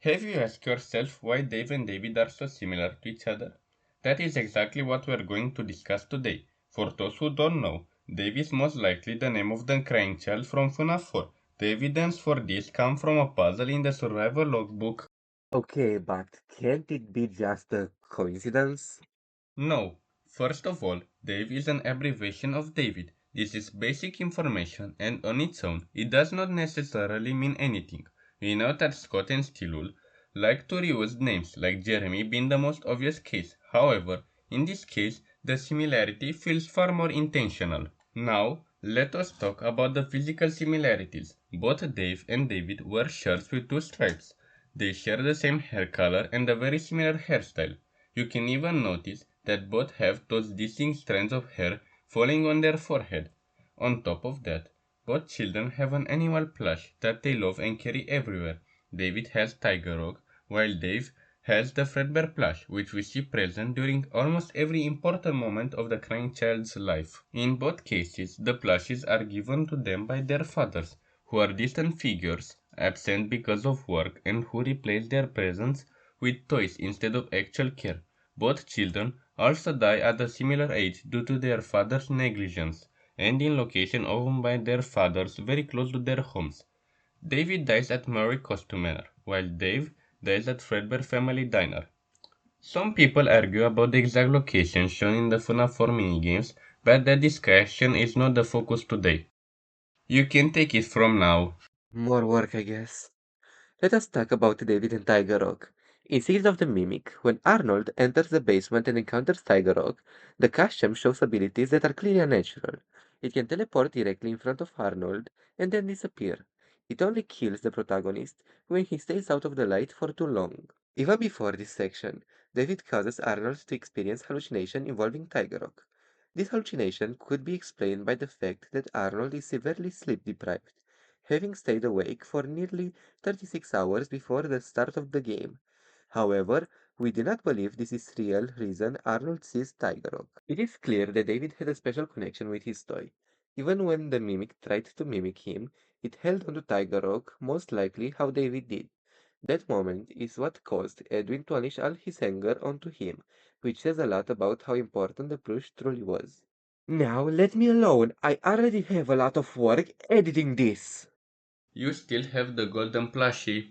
Have you asked yourself why Dave and David are so similar to each other? That is exactly what we are going to discuss today. For those who don't know, Dave is most likely the name of the crying child from FNaF 4. The evidence for this comes from a puzzle in the survival logbook. Okay, but can't it be just a coincidence? No. First of all, Dave is an abbreviation of David. This is basic information and on its own, it does not necessarily mean anything. We know that Scott and Stilul like to reuse names, like Jeremy being the most obvious case. However, in this case, the similarity feels far more intentional. Now, let us talk about the physical similarities. Both Dave and David wear shirts with two stripes. They share the same hair color and a very similar hairstyle. You can even notice that both have those distinct strands of hair falling on their forehead. On top of that, both children have an animal plush that they love and carry everywhere. David has Tiger Rock, while Dave has the Fredbear plush, which we see present during almost every important moment of the crying child's life. In both cases, the plushes are given to them by their fathers, who are distant figures, absent because of work, and who replace their presence with toys instead of actual care. Both children also die at a similar age due to their father's negligence, and in location owned by their fathers very close to their homes. David dies at Murray Costume Manor, while Dave dies at Fredbear Family Diner. Some people argue about the exact location shown in the FNaF 4 minigames, but that discussion is not the focus today. You can take it from now. More work, I guess. Let us talk about David and Tiger Rock. In Seeds of the Mimic, when Arnold enters the basement and encounters Tiger Rock, the costume shows abilities that are clearly unnatural. It can teleport directly in front of Arnold and then disappear. It only kills the protagonist when he stays out of the light for too long. Even before this section, David causes Arnold to experience hallucination involving Tiger Rock. This hallucination could be explained by the fact that Arnold is severely sleep deprived, having stayed awake for nearly 36 hours before the start of the game. However, we do not believe this is real reason Arnold sees Tiger Rock. It is clear that David had a special connection with his toy. Even when the mimic tried to mimic him, it held onto Tiger Rock, most likely how David did. That moment is what caused Edwin to unleash all his anger onto him, which says a lot about how important the plush truly was. Now let me alone. I already have a lot of work editing this. You still have the golden plushie.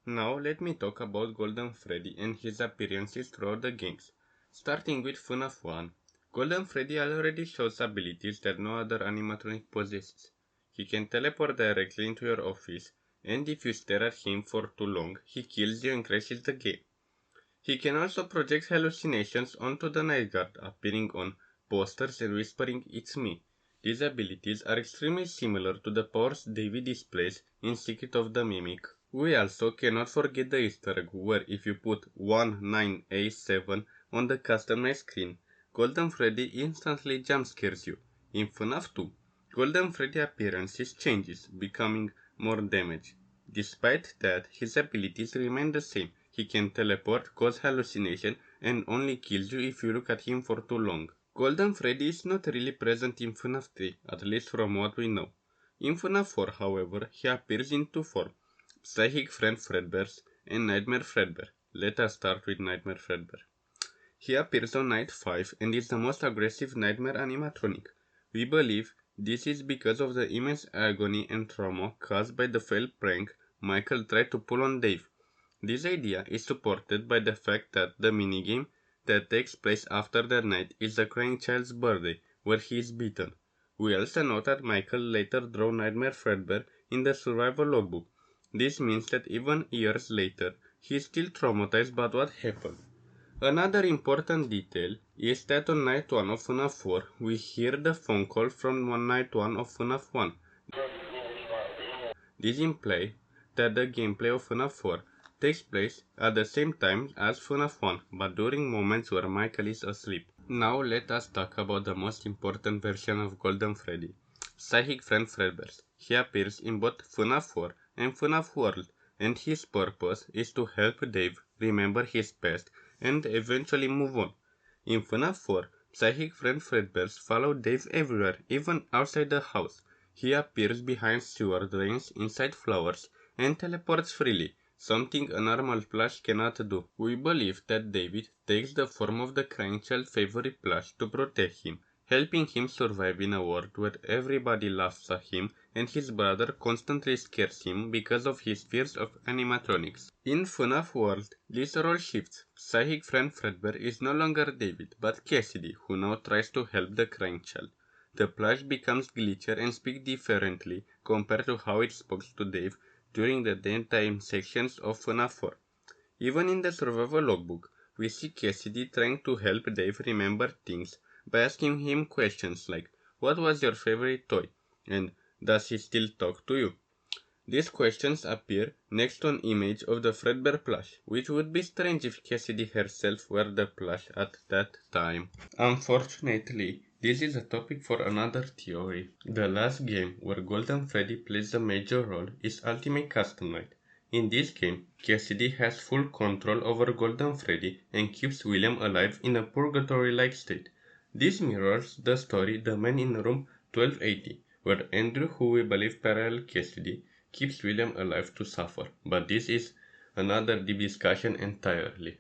Now let me talk about Golden Freddy and his appearances throughout the games. Starting with FNaF 1, Golden Freddy already shows abilities that no other animatronic possesses. He can teleport directly into your office, and if you stare at him for too long, he kills you and crashes the game. He can also project hallucinations onto the night guard, appearing on posters and whispering, "It's me." These abilities are extremely similar to the powers David displays in Secret of the Mimic. We also cannot forget the Easter egg where if you put 19A7 on the customized screen, Golden Freddy instantly jump scares you. In FNaF 2, Golden Freddy appearances changes, becoming more damage. Despite that, his abilities remain the same. He can teleport, cause hallucination, and only kills you if you look at him for too long. Golden Freddy is not really present in FNaF 3, at least from what we know. In FNaF 4, however, he appears in two forms, Psychic Friend Fredbear's and Nightmare Fredbear. Let us start with Nightmare Fredbear. He appears on night 5 and is the most aggressive nightmare animatronic. We believe this is because of the immense agony and trauma caused by the failed prank Michael tried to pull on Dave. This idea is supported by the fact that the minigame that takes place after the night is the crying child's birthday, where he is beaten. We also know that Michael later drew Nightmare Fredbear in the survival logbook. This means that even years later, he is still traumatized by what happened. Another important detail is that on night 1 of FNaF 4, we hear the phone call from night 1 of FNaF 1. This implies that the gameplay of FNaF 4 takes place at the same time as FNaF 1, but during moments where Michael is asleep. Now let us talk about the most important version of Golden Freddy, Psychic Friend Fredbear. He appears in both FNaF 4 and FNaF World, and his purpose is to help Dave remember his past and eventually move on. In FNaF 4, Psychic friend Fredbear's follow Dave everywhere, even outside the house. He appears behind sewer drains, inside flowers, and teleports freely, something a normal plush cannot do. We believe that David takes the form of the crying child's favorite plush to protect him, helping him survive in a world where everybody laughs at him and his brother constantly scares him because of his fears of animatronics. In FNaF world, this role shifts. Psychic friend Fredbear is no longer David, but Cassidy, who now tries to help the crying child. The plush becomes glitchier and speaks differently compared to how it spoke to Dave during the daytime sections of FNaF 4. Even in the survival logbook, we see Cassidy trying to help Dave remember things by asking him questions like, "What was your favorite toy?" and "Does he still talk to you?" These questions appear next to an image of the Fredbear plush, which would be strange if Cassidy herself were the plush at that time. Unfortunately, this is a topic for another theory. The last game where Golden Freddy plays a major role is Ultimate Custom Night. In this game, Cassidy has full control over Golden Freddy and keeps William alive in a purgatory-like state. This mirrors the story The Man in Room 1280, where Andrew, who we believe parallel Cassidy, keeps William alive to suffer. But this is another deep discussion entirely.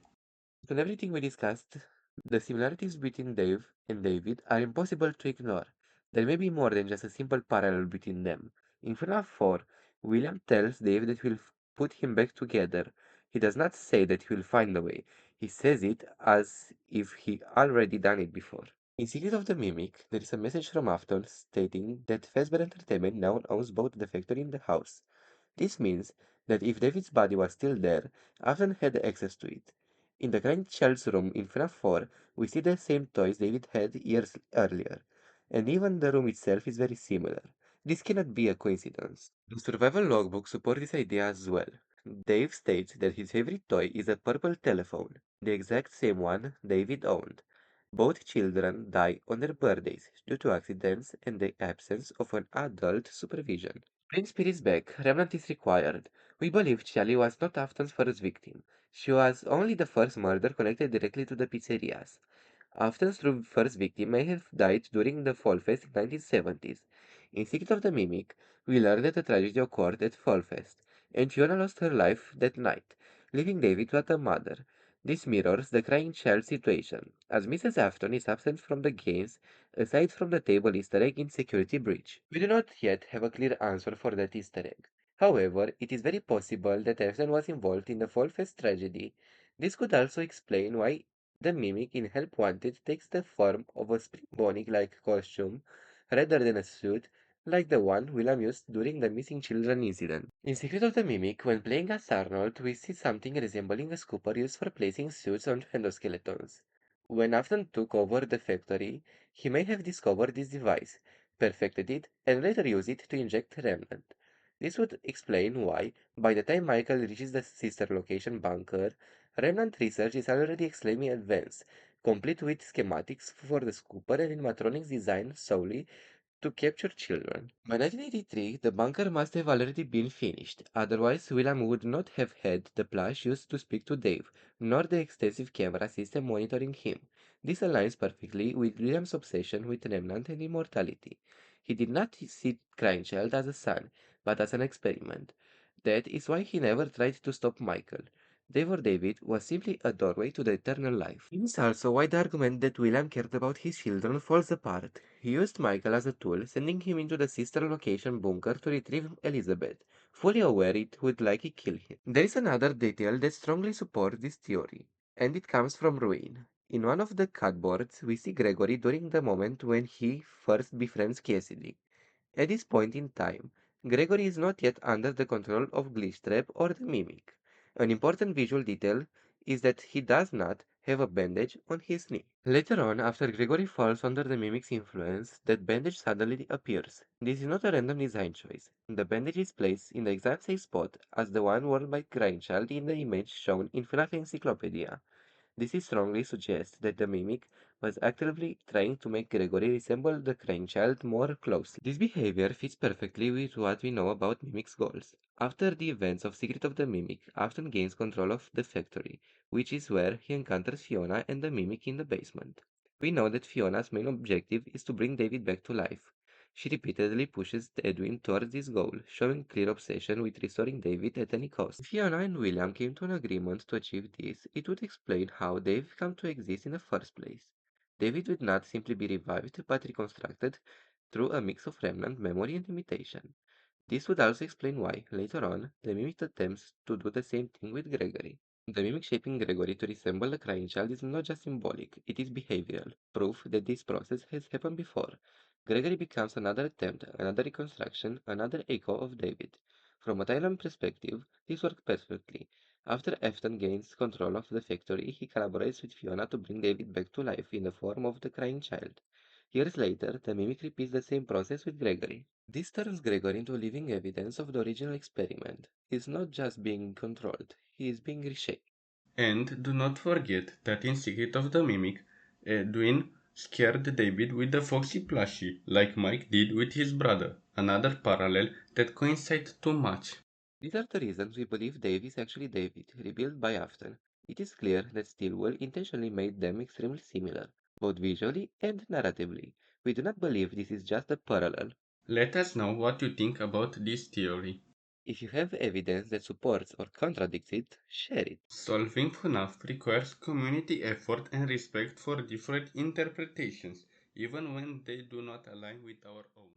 From everything we discussed, the similarities between Dave and David are impossible to ignore. There may be more than just a simple parallel between them. In FNaF 4, William tells Dave that he'll put him back together. He does not say that he will find a way. He says it as if he already done it before. In Secret of the Mimic, there is a message from Afton stating that Fazbear Entertainment now owns both the factory and the house. This means that if David's body was still there, Afton had access to it. In the grandchild's room in FNAF 4, we see the same toys David had years earlier, and even the room itself is very similar. This cannot be a coincidence. The survival logbook supports this idea as well. Dave states that his favorite toy is a purple telephone, the exact same one David owned. Both children die on their birthdays due to accidents and the absence of an adult supervision. Bring spirits back. Remnant is required. We believe Charlie was not Afton's first victim. She was only the first murder connected directly to the pizzerias. Afton's true first victim may have died during the Fall Fest in 1970s. In Secret of the Mimic, we learn that a tragedy occurred at Fall Fest, and Fiona lost her life that night, leaving David without a mother. This mirrors the crying child situation, as Mrs. Afton is absent from the games, aside from the table Easter egg in Security Breach. We do not yet have a clear answer for that Easter egg. However, it is very possible that Afton was involved in the Fall Fest tragedy. This could also explain why the mimic in Help Wanted takes the form of a spring bonnet-like costume rather than a suit like the one William used during the missing children incident. In Secret of the Mimic, when playing as Arnold, we see something resembling a scooper used for placing suits on endoskeletons. When Afton took over the factory, he may have discovered this device, perfected it, and later used it to inject Remnant. This would explain why, by the time Michael reaches the sister location bunker, Remnant research is already extremely advanced, complete with schematics for the scooper and animatronics designed solely to capture children. By 1983, the bunker must have already been finished, otherwise William would not have had the plush used to speak to Dave, nor the extensive camera system monitoring him. This aligns perfectly with William's obsession with Remnant and immortality. He did not see Crying as a son, but as an experiment. That is why he never tried to stop Michael. Dave or David was simply a doorway to the eternal life. This is also why the argument that William cared about his children falls apart. He used Michael as a tool, sending him into the sister location bunker to retrieve Elizabeth, fully aware it would likely kill him. There is another detail that strongly supports this theory, and it comes from Ruin. In one of the cardboards, we see Gregory during the moment when he first befriends Cassidy. At this point in time, Gregory is not yet under the control of Glitchtrap or the Mimic. An important visual detail is that he does not have a bandage on his knee. Later on, after Gregory falls under the Mimic's influence, that bandage suddenly appears. This is not a random design choice. The bandage is placed in the exact same spot as the one worn by Grindchild in the image shown in FNAF Encyclopedia. This is strongly suggests that the mimic was actively trying to make Gregory resemble the crying child more closely. This behavior fits perfectly with what we know about Mimic's goals. After the events of Secret of the Mimic, Afton gains control of the factory, which is where he encounters Fiona and the Mimic in the basement. We know that Fiona's main objective is to bring David back to life. She repeatedly pushes Edwin towards this goal, showing clear obsession with restoring David at any cost. If Fiona and William came to an agreement to achieve this, it would explain how Dave came to exist in the first place. David would not simply be revived, but reconstructed through a mix of remnant memory and imitation. This would also explain why, later on, the Mimic attempts to do the same thing with Gregory. The Mimic shaping Gregory to resemble a crying child is not just symbolic, it is behavioral, proof that this process has happened before. Gregory becomes another attempt, another reconstruction, another echo of David. From a timeline perspective, this works perfectly. After Afton gains control of the factory, he collaborates with Fiona to bring David back to life in the form of the crying child. Years later, the Mimic repeats the same process with Gregory. This turns Gregory into living evidence of the original experiment. He is not just being controlled, he is being reshaped. And do not forget that in Secret of the Mimic, Edwin scared David with the foxy plushie, like Mike did with his brother, another parallel that coincides too much. These are the reasons we believe Dave is actually David, rebuilt by Afton. It is clear that Stilwell intentionally made them extremely similar, both visually and narratively. We do not believe this is just a parallel. Let us know what you think about this theory. If you have evidence that supports or contradicts it, share it. Solving FNaF requires community effort and respect for different interpretations, even when they do not align with our own.